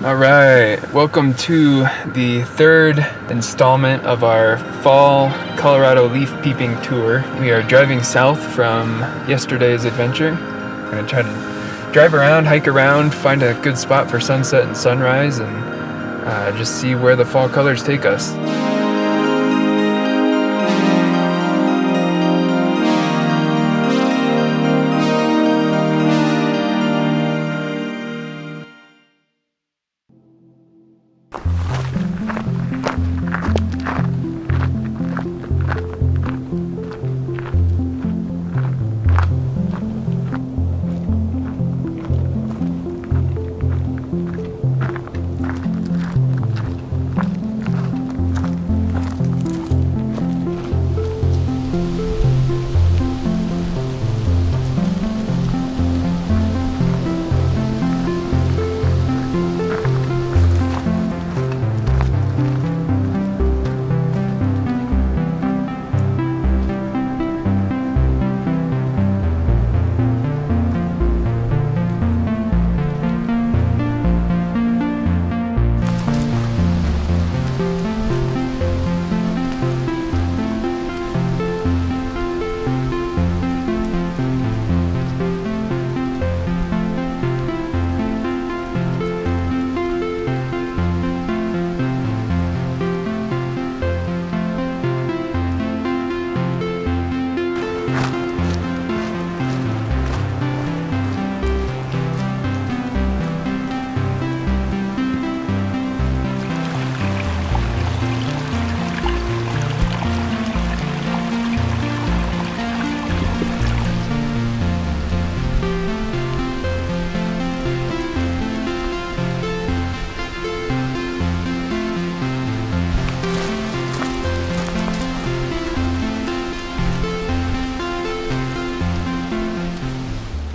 All right, welcome to the third installment of our fall Colorado leaf peeping tour. We are driving south from yesterday's adventure. We're gonna try to drive around, hike around, find a good spot for sunset and sunrise, and just see where the fall colors take us.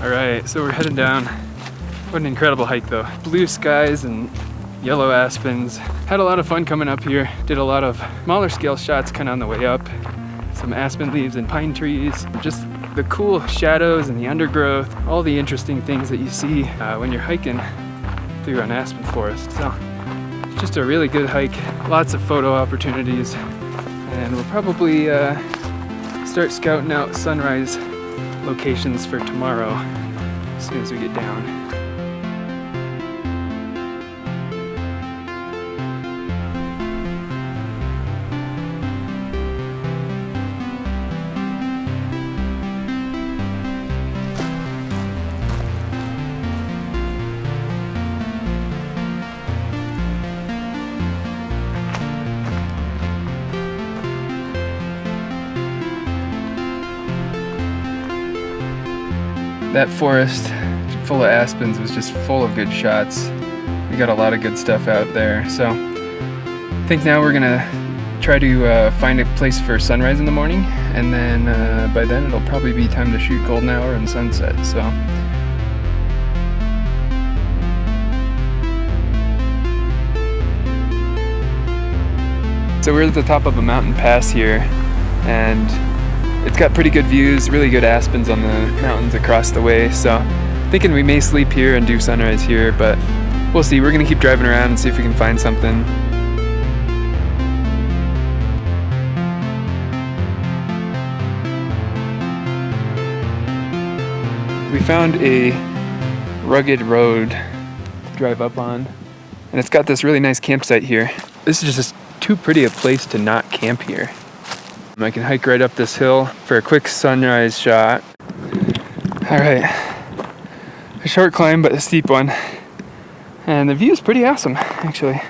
Alright, so we're heading down. What an incredible hike though. Blue skies and yellow aspens. Had a lot of fun coming up here. Did a lot of smaller scale shots kind of on the way up. Some aspen leaves and pine trees. Just the cool shadows and the undergrowth. All the interesting things that you see when you're hiking through an aspen forest. So, it's just a really good hike. Lots of photo opportunities. And we'll probably start scouting out sunrise locations for tomorrow as soon as we get down. That forest full of aspens was just full of good shots. We got a lot of good stuff out there. So I think now we're gonna try to find a place for sunrise in the morning, and then by then it'll probably be time to shoot golden hour and sunset. So we're at the top of a mountain pass here, and it's got pretty good views, really good aspens on the mountains across the way, so thinking we may sleep here and do sunrise here, but we'll see. We're gonna keep driving around and see if we can find something. We found a rugged road to drive up on, and it's got this really nice campsite here. This is just too pretty a place to not camp here. I can hike right up this hill for a quick sunrise shot. All right, a short climb, but a steep one. And the view is pretty awesome, actually.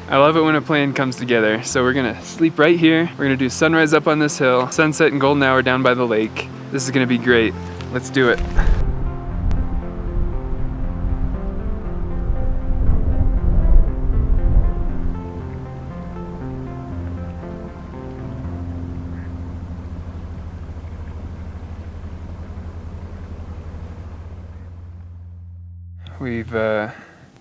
I love it when a plan comes together. So we're gonna sleep right here. We're gonna do sunrise up on this hill, sunset and golden hour down by the lake. This is gonna be great. Let's do it. we've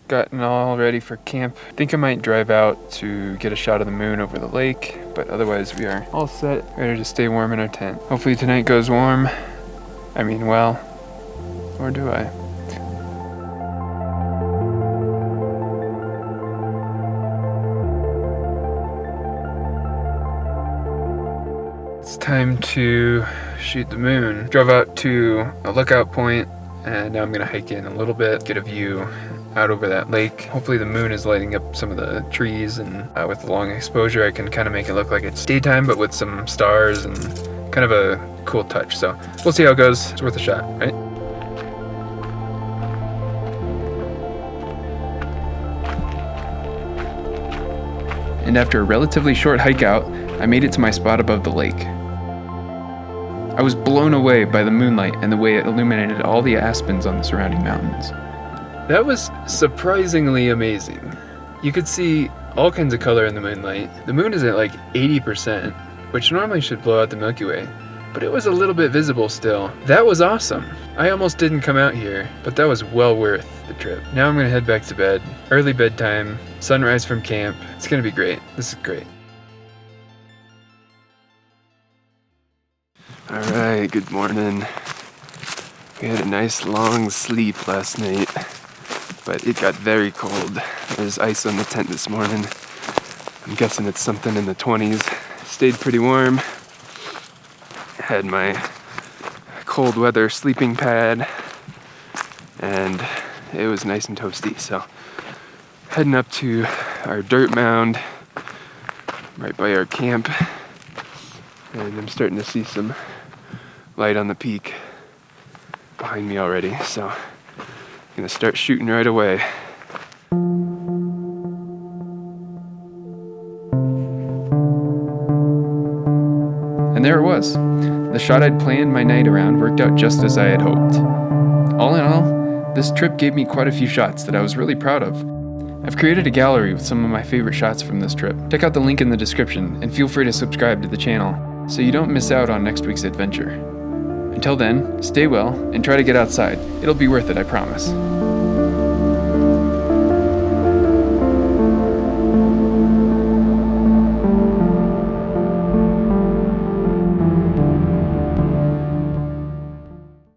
gotten all ready for camp. I think I might drive out to get a shot of the moon over the lake, but otherwise we are all set, ready to stay warm in our tent. Hopefully tonight goes warm. I mean, well, or do I? It's time to shoot the moon. Drove out to a lookout point, and now I'm gonna hike in a little bit, get a view out over that lake. Hopefully the moon is lighting up some of the trees, and with the long exposure I can kind of make it look like it's daytime, but with some stars and kind of a cool touch. So we'll see how it goes. It's worth a shot, right? And after a relatively short hike out, I made it to my spot above the lake. I was blown away by the moonlight and the way it illuminated all the aspens on the surrounding mountains. That was surprisingly amazing. You could see all kinds of color in the moonlight. The moon is at like 80%, which normally should blow out the Milky Way, but it was a little bit visible still. That was awesome. I almost didn't come out here, but that was well worth the trip. Now I'm gonna head back to bed. Early bedtime, sunrise from camp. It's gonna be great. This is great. All right, good morning. We had a nice long sleep last night, but it got very cold. There's ice on the tent this morning. I'm guessing it's something in the 20s. Stayed pretty warm. Had my cold weather sleeping pad, and it was nice and toasty. So heading up to our dirt mound right by our camp, and I'm starting to see some light on the peak behind me already, so I'm gonna start shooting right away. And there it was. The shot I'd planned my night around worked out just as I had hoped. All in all, this trip gave me quite a few shots that I was really proud of. I've created a gallery with some of my favorite shots from this trip. Check out the link in the description and feel free to subscribe to the channel so you don't miss out on next week's adventure. Until then, stay well and try to get outside. It'll be worth it, I promise.